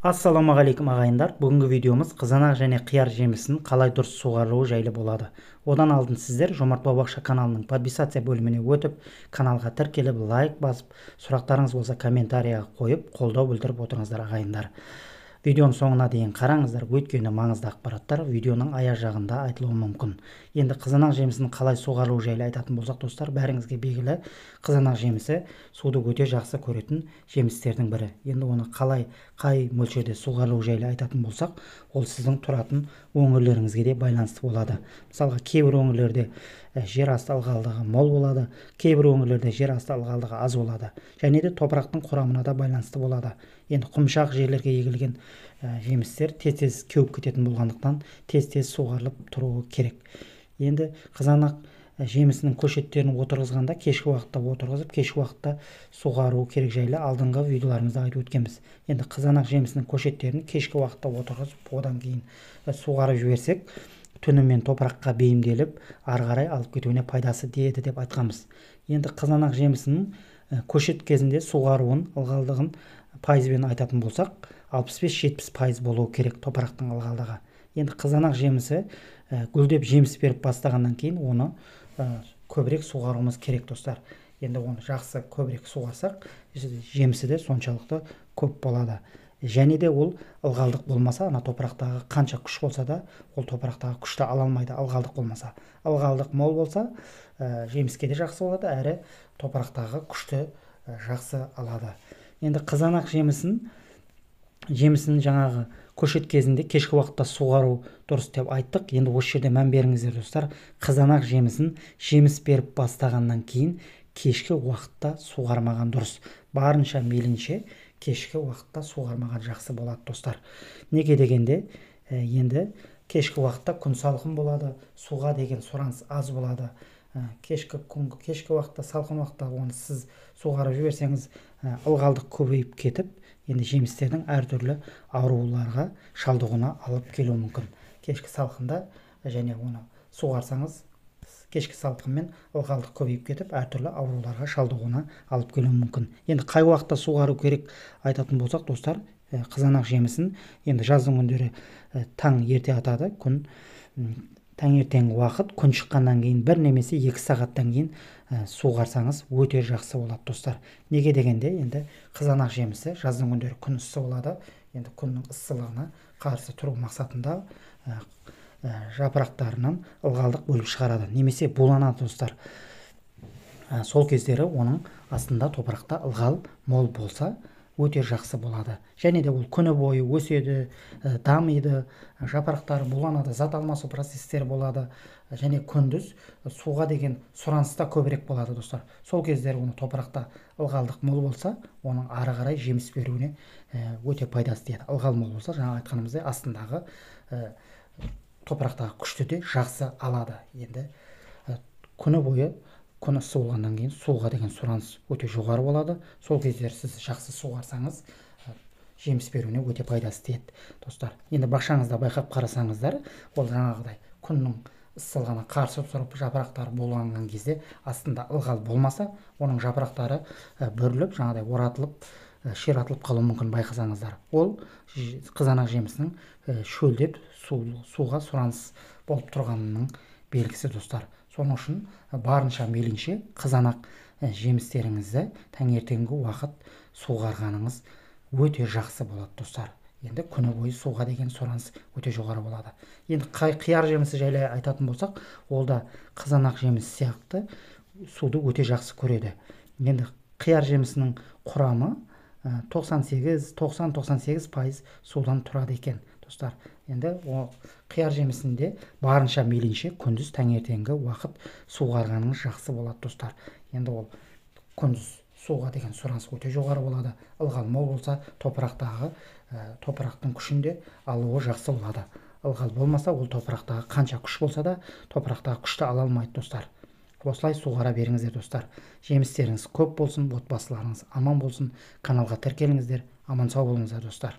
Ассалаумағалейкум ағайындар. Бүгінгі видеомыз қызанақ және қияр жемісін қалай дұрыс суғаруы жайлы болады. Одан алдын сіздер Жомарт Бау-бақша каналының подписация бөліміне өтіп, каналға тіркеліп, лайк басып, сұрақтарыңыз болса комментарияға қойып, қолдау білдіріп отырыңыздар ағайындар. Видеоның соңына дейін қараңыздар, өйткені маңызды ақпараттар видеоның аяқ жағында айтылуы мүмкін. Енді қызанақ жемісін қалай суғару жайлы айтатын болсақ, достар, бәріңізге белгілі, қызанақ жемісі суды өте жақсы көретін жемістердің бірі. Енді оны қай мөлшерде суғару жайлы айтатын болсақ, ол сіздің тұратын өңірлеріңізге де байланысты болады. Мысалға, кейбір өңірлерде жер асты ылғалдығы мол болады, кейбір өңірлерде жер асты ылғалдығы аз болады, және де топырақтың құрамына да байланысты болады. Енді құмшақ жерлерге егілген жемістер тез кеуіп кететін болғандықтан тез суғарылып тұруы керек. Енді қызанақ жемісінің көшеттерін отырғызғанда кешкі уақытта отырғызып, кешкі уақытта суғару керек жайлы алдыңғы видеоларымызда айтып өткенбіз. Енді қызанақ жемісінің көшеттерін кешкі уақытта отырғызып, одан кейін суғарып жіберсек, түнімен топыраққа бейімделіп, ары қарай алып кетуіне пайдасы тиеді деп айтқанбыз. Енді қызанақ жемісінің көшет кезінде суғаруын, ылғалдығын пайызбен айтатын болсақ, 65-70% болуы керек топырақтың ылғалдығы. Енді қызанақ жемісі гүлдеп жеміс беріп бастағаннан кейін оны көбірек суғаруымыз керек, достар. Енді оны жақсы көбірек суғарсақ, жемісі де соншалықты көп болады. Және де ол ылғалдық болмаса, ана топырақтағы қанша күш болса да, ол топырақтағы күшті ала алмайды, ылғалдық болмаса. Ылғалдық мол болса, жеміске де жақсы болады, әрі топырақтағы күшті жақсы алады. Енді қызанақ жемісін жаңағы көшет кезінде кешкі уақытта суғару дұрыс деп айттық. Енді осы жерде мән беріңіздер, достар. Қызанақ жемісін жеміс беріп бастағаннан кейін кешкі уақытта суғармаған дұрыс. Барынша мейлінше кешкі уақытта суғармаған жақсы болады, достар. Неге дегенде, енді кешкі уақытта күн салқын болады, суға деген сұраныс аз болады. Кешкі уақытта, салқын уақытта оны сіз суғарып жіберсеңіз, ылғалдық көбейіп кетіп, енді жемістердің әртүрлі ауруларға шалдығуына алып келуі мүмкін. Кешкі салқында және оны суғарсаңыз, кешкі салқынмен ылғалдық көбейіп кетіп, әртүрлі ауруларға шалдығуына алып келуі мүмкін. Енді қай уақытта суғару керек айтатын болсақ, достар, қызанақ жемісін енді жаздың күндері таң ерте атады, таңертеңгі уақыт, күн шыққаннан кейін 1 немесе 2 сағаттан кейін суғарсаңыз өте жақсы болады, достар. Неге дегенде, енді қызанақ жемісі жаздың күндері күн ыссы болады. Енді күннің ыстылығына қарсы тұру мақсатында жапырақтарынан ылғалдық бөліп шығарады, немесе буланады, достар. Сол кездері оның астында топырақта ылғал мол болса, өте жақсы болады. Және де ол күні бойы өседі, дамиды, жапырақтары буланады, зат алмасу процестері болады, және күндіз суға деген сұраныста көбірек болады, достар. Сол кездері оны топырақта ылғалдық мол болса, оның ары қарай жеміс беруіне өте пайдасы тиеді. Ылғал мол болса, жаңа айтқанымыздай, астындағы топырақтағы күшті де жақсы алады. Енді күні бойы күн ыссы болғаннан кейін суға деген сұраныс өте жоғары болады. Сол кездері сіз жақсы суғарсаңыз, жеміс беруіне өте пайдасы тиеді, достар. Енді бақшаңызда байқап қарасаңыздар, ол жаңағыдай күннің ыстылығына қарсы тұрып, жапырақтары буланған кезде астында ылғал болмаса, оның жапырақтары бүріліп, жаңағыдай оратылып, ширатылып қалуы мүмкін, байқасаңыздар. Ол қызанақ жемісінің шөлдеп суға сұраныс болып тұрғанының белгісі, достар. Соның үшін барынша мейлінше қызанақ жемістеріңізді таңертеңгі уақыт суғарғаныңыз өте жақсы болады, достар. Енді күні бойы суға деген сұраныс өте жоғары болады. Енді қияр жемісі жайлы айтатын болсақ, ол да қызанақ жемісі сияқты суды өте жақсы көреді. Енді қияр жемісінің құрамы 90-98% судан тұрады екен, достар. Енді қияр жемісінде барынша мейлінше күндіз таңертеңгі уақыт суғарғаныңыз жақсы болады, достар. Енді ол күндіз суға деген сұраныс өте жоғары болады. Ылғал мол болса, топырақтың күшінде алуы жақсы болады. Ылғал болмаса, ол топырақтағы қанша күш болса да, топырақтағы күшті ала алмайды, достар. Осылай суғара беріңіздер, достар. Жемістеріңіз көп болсын, отбасыларыңыз аман болсын. Каналға тіркеліңіздер. Аман сау болыңыздар, достар.